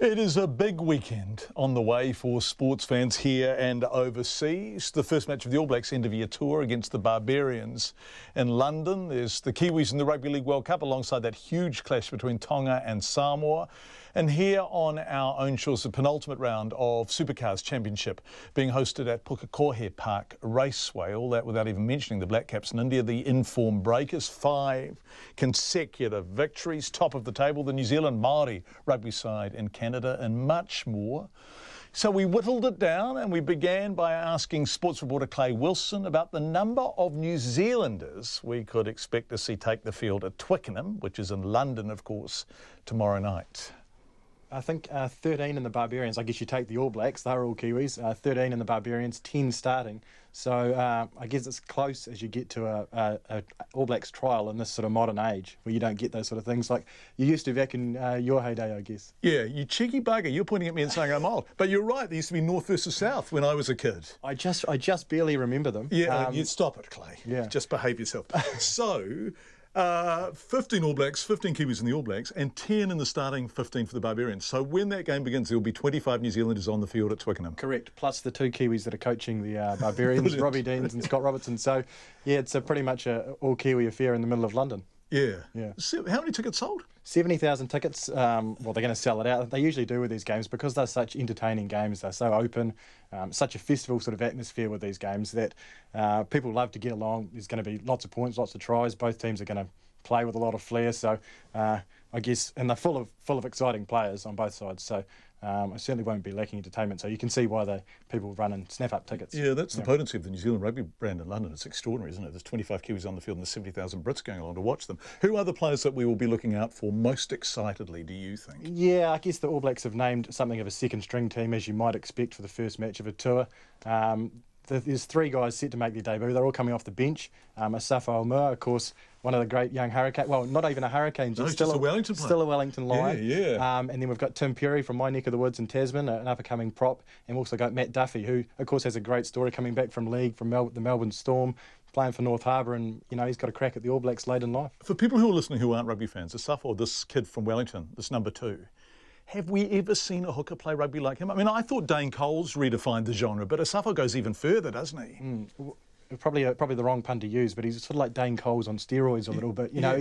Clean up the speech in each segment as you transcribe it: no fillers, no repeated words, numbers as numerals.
It is a big weekend on the way for sports fans here and overseas. The first match of the All Blacks end-of-year tour against the Barbarians in London. There's the Kiwis in the Rugby League World Cup alongside that huge clash between Tonga and Samoa. And here on our own shores, the penultimate round of Supercars Championship being hosted at Pukekohe Park Raceway. All that without even mentioning the Black Caps in India, the informed breakers. 5 consecutive victories, top of the table, the New Zealand Māori rugby side in Canada, and much more. So we whittled it down and we began by asking sports reporter Clay Wilson about the number of New Zealanders we could expect to see take the field at Twickenham, which is in London, of course, tomorrow night. I think 13 in the Barbarians. I guess you take the All Blacks, they're all Kiwis. 13 in the Barbarians, 10 starting. So I guess it's close as you get to a All Blacks trial in this sort of modern age where you don't get those sort of things like you used to back in your heyday, I guess. Yeah, you cheeky bugger. You're pointing at me and saying I'm old. But you're right, there used to be North versus South when I was a kid. I just barely remember them. Yeah, you'd stop it, Clay. Yeah. Just behave yourself. So 15 All Blacks, 15 Kiwis in the All Blacks, and 10 in the starting 15 for the Barbarians. So when that game begins, there will be 25 New Zealanders on the field at Twickenham. Correct, plus the 2 Kiwis that are coaching the Barbarians, Robbie Deans and Scott Robertson. So, yeah, it's pretty much an all-Kiwi affair in the middle of London. Yeah. Yeah. So how many tickets sold? 70,000 tickets. Well, they're going to sell it out. They usually do with these games because they're such entertaining games. They're so open, such a festival sort of atmosphere with these games that people love to get along. There's going to be lots of points, lots of tries. Both teams are going to play with a lot of flair. So I guess, and they're full of exciting players on both sides. So I certainly won't be lacking entertainment. So you can see why people run and snap up tickets. Yeah, that's the potency of the New Zealand rugby brand in London. It's extraordinary, isn't it? There's 25 Kiwis on the field and there's 70,000 Brits going along to watch them. Who are the players that we will be looking out for most excitedly, do you think? Yeah, I guess the All Blacks have named something of a second-string team, as you might expect for the first match of a tour. There's 3 guys set to make their debut. They're all coming off the bench. Asafo Aumua, of course, one of the great young Hurricane. Well, not even a Hurricane, just a Wellington player. Still a Wellington Lion. Yeah. And then we've got Tim Perry from my neck of the woods in Tasman, an up-and-coming prop. And we've also got Matt Duffy, who, of course, has a great story coming back from league, from the Melbourne Storm, playing for North Harbour, and, you know, he's got a crack at the All Blacks late in life. For people who are listening who aren't rugby fans, Asafo, this kid from Wellington, this number 2, have we ever seen a hooker play rugby like him? I mean, I thought Dane Coles redefined the genre, but Asafo goes even further, doesn't he? Probably the wrong pun to use, but he's sort of like Dane Coles on steroids a little bit. You know,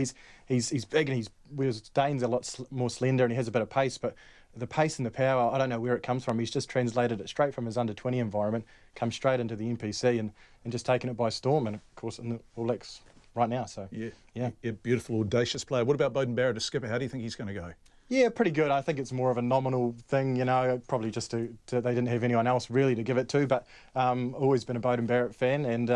he's big and whereas Dane's a lot more slender and he has a bit of pace, but the pace and the power, I don't know where it comes from. He's just translated it straight from his under-20 environment, come straight into the NPC and just taken it by storm. And, of course, in the All Blacks right now. So yeah, beautiful, audacious player. What about Beauden Barrett as skipper? How do you think he's going to go? Yeah, pretty good. I think it's more of a nominal thing, you know, probably just to they didn't have anyone else really to give it to, but always been a Beauden Barrett fan. And,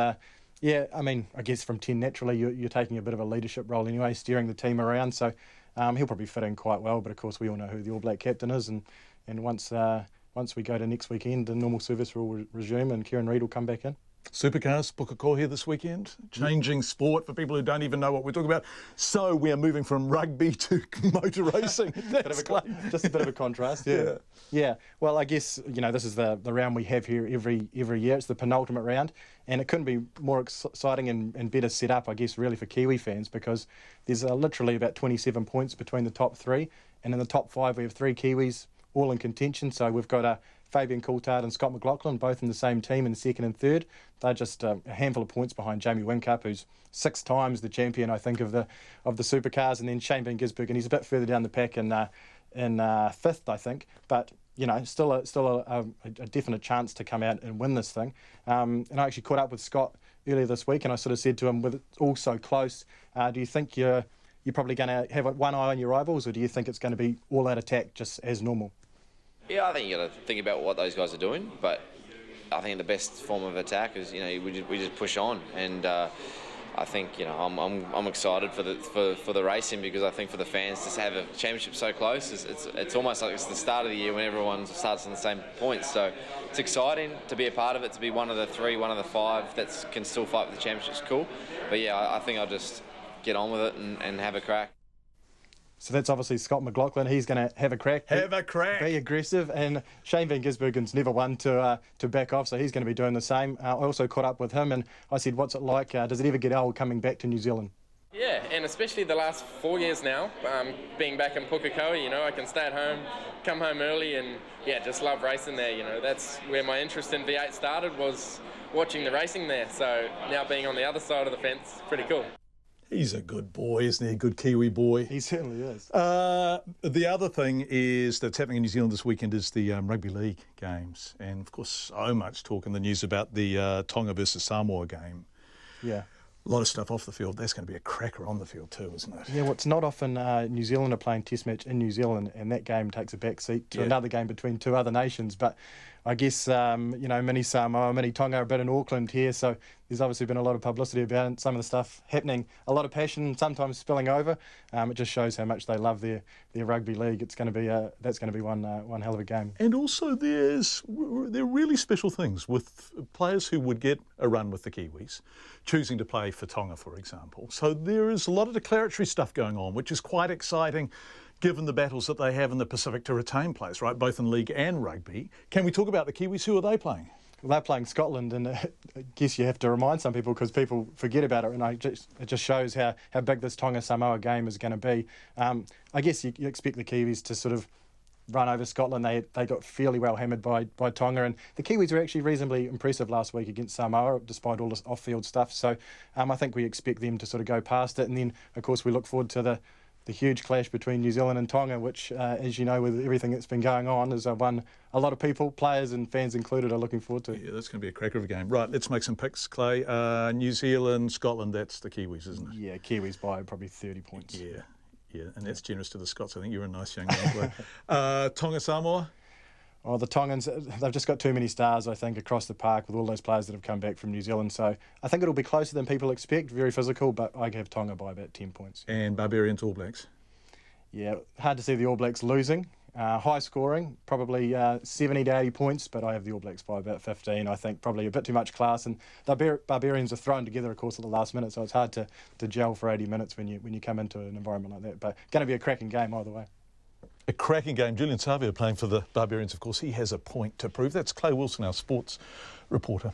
yeah, I mean, I guess from 10 naturally you're taking a bit of a leadership role anyway, steering the team around. So he'll probably fit in quite well. But, of course, we all know who the All Black captain is. And once we go to next weekend, the normal service will resume and Kieran Reid will come back in. Supercars, Pukekohe this weekend, changing sport for people who don't even know what we're talking about. So we are moving from rugby to motor racing. Just a bit of a contrast, yeah. Yeah, well, I guess, you know, this is the round we have here every year. It's the penultimate round, and it couldn't be more exciting and better set up, I guess, really for Kiwi fans, because there's literally about 27 points between the top 3, and in the top 5 we have 3 Kiwis, all in contention. So we've got Fabian Coulthard and Scott McLaughlin, both in the same team in 2nd and 3rd. They're just a handful of points behind Jamie Whincup, who's 6 times the champion, I think, of the Supercars, and then Shane Van Gisbergen, and he's a bit further down the pack in 5th, I think. But, you know, still a definite chance to come out and win this thing. And I actually caught up with Scott earlier this week, and I sort of said to him, with it all so close, do you think you're probably going to have one eye on your rivals, or do you think it's going to be all-out attack just as normal? Yeah, I think you got to think about what those guys are doing, but I think the best form of attack is, you know, we just push on, and I think, you know, I'm excited for the racing, because I think for the fans to have a championship so close, it's almost like it's the start of the year when everyone starts on the same points. So it's exciting to be a part of it, to be one of the 3, one of the 5 that can still fight for the championship. It's cool, but yeah, I think I'll just get on with it and have a crack. So that's obviously Scott McLaughlin. He's going to have a crack. Be aggressive. And Shane Van Gisbergen's never one to back off, so he's going to be doing the same. I also caught up with him and I said, what's it like? Does it ever get old coming back to New Zealand? Yeah, and especially the last 4 years now, being back in Pukekohe, you know, I can stay at home, come home early, and yeah, just love racing there. You know, that's where my interest in V8 started, was watching the racing there. So now being on the other side of the fence, pretty cool. He's a good boy, isn't he? A good Kiwi boy. He certainly is. The other thing is that's happening in New Zealand this weekend is the rugby league games. And, of course, so much talk in the news about the Tonga versus Samoa game. Yeah. A lot of stuff off the field. That's going to be a cracker on the field too, isn't it? Yeah, well, it's not often New Zealand are playing Test match in New Zealand, and that game takes a back seat to another game between two other nations. But I guess, you know, mini Samoa, mini Tonga are a bit in Auckland here, so there's obviously been a lot of publicity about it, some of the stuff happening, a lot of passion, sometimes spilling over. It just shows how much they love their rugby league. It's going to be that's going to be one hell of a game. And also there are really special things with players who would get a run with the Kiwis, choosing to play for Tonga, for example. So there is a lot of declaratory stuff going on, which is quite exciting, given the battles that they have in the Pacific to retain players, right, both in league and rugby. Can we talk about the Kiwis? Who are they playing? Well, they're playing Scotland, and I guess you have to remind some people because people forget about it, and it just shows how big this Tonga-Samoa game is going to be. I guess you expect the Kiwis to sort of run over Scotland. They got fairly well hammered by Tonga, and the Kiwis were actually reasonably impressive last week against Samoa, despite all this off-field stuff. So I think we expect them to sort of go past it, and then, of course, we look forward to the huge clash between New Zealand and Tonga, which, as you know, with everything that's been going on, is one a lot of people, players and fans included, are looking forward to. Yeah, that's going to be a cracker of a game. Right, let's make some picks, Clay. New Zealand, Scotland, that's the Kiwis, isn't it? Yeah, Kiwis by probably 30 points. Yeah, and that's generous to the Scots. I think you're a nice young man, Clay. Tonga, Samoa? Oh, the Tongans, they've just got too many stars, I think, across the park with all those players that have come back from New Zealand. So I think it'll be closer than people expect, very physical, but I have Tonga by about 10 points. And Barbarians, All Blacks? Yeah, hard to see the All Blacks losing. High scoring, probably 70 to 80 points, but I have the All Blacks by about 15. I think probably a bit too much class, and the Barbarians are thrown together, of course, at the last minute, so it's hard to gel for 80 minutes when you come into an environment like that. But going to be a cracking game either way. A cracking game. Julian Savia playing for the Barbarians, of course. He has a point to prove. That's Clay Wilson, our sports reporter.